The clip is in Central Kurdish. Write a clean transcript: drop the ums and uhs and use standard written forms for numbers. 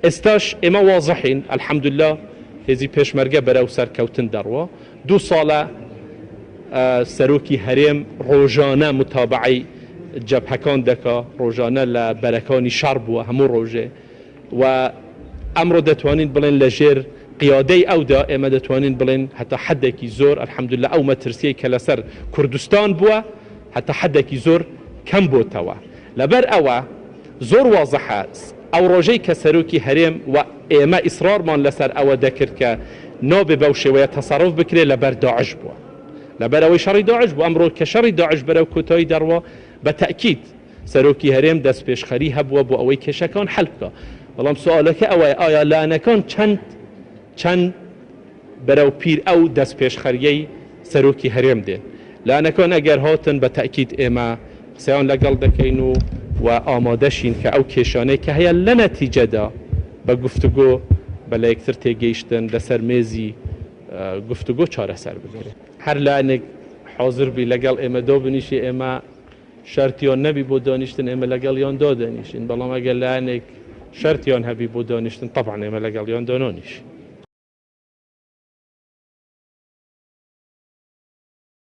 استاش اما واضحين الحمد لله هزي پێشمەرگە بەرەو سەرکەوتن دەڕوە 2 ساڵە سەرۆکی هەرێم ڕۆژانە متابعی جەبهەکان دەکا ڕۆژانە لە بەرەکانی شار بووە هەموو ڕۆژێ و ئەمڕۆ دەتوانین بڵێن لە ژێر قیادەی ئەودا ئێمە دەتوانین بڵێن هەتا حدێکی زۆر الحەمدولله ئەو مەترسیەی کە لەسەر کوردستان بووە هەتا حدێکی زۆر کەم بۆتەوە لەبەر ئەوە زۆر واضحە ئەو ڕۆژەی کە سەرۆکی هەرێم و ئێمە ئیسرارمان لەسەر ئەوە دەکرد کە نابێ بەو شێوەیە تەسەڕف بکرێت لەبەر داعش بووە لەبەر ئەوەی شەڕی داعش بوو ئەمڕۆ کە شەڕی داعش بەرەو کۆتایی دەڕوە بە تەئکید سەرۆکی هەرێم دەست پێشخەری هەبووە بۆ ئەوەی کێشەکان حەل بکە بەڵام سوالەکە ئەوەیە ئایا لایەنەکان چەند بەرەو پیر ئەو دەست پێشخەریەی سەرۆکی هەرێم دێن لایەنەکان ئەگەر هاتن بە تەئکید ئێمە قسەیان لەگەڵ دەکەین و ئامادەشین کە ئەو کێشانەی کە هەیە لە نەتیجەدا بە گفتوگۆ بە لە یەکتر تێگەیشتن لەسەر مێزی گفتوگۆ چارەسەر بگرێت هەر لایەنێک حاضر بی لەگەڵ ئێمە دۆ بنیشی ئێمە شەرتیان نەبی بۆ دانیشتن ئێمە لەگەڵیان دادەنیشین بەڵام ئەگەر لایەنێک شەرتیان هەبی بۆ دانیشتن طبعا ئێمە لەگەڵیان دانۆنیشین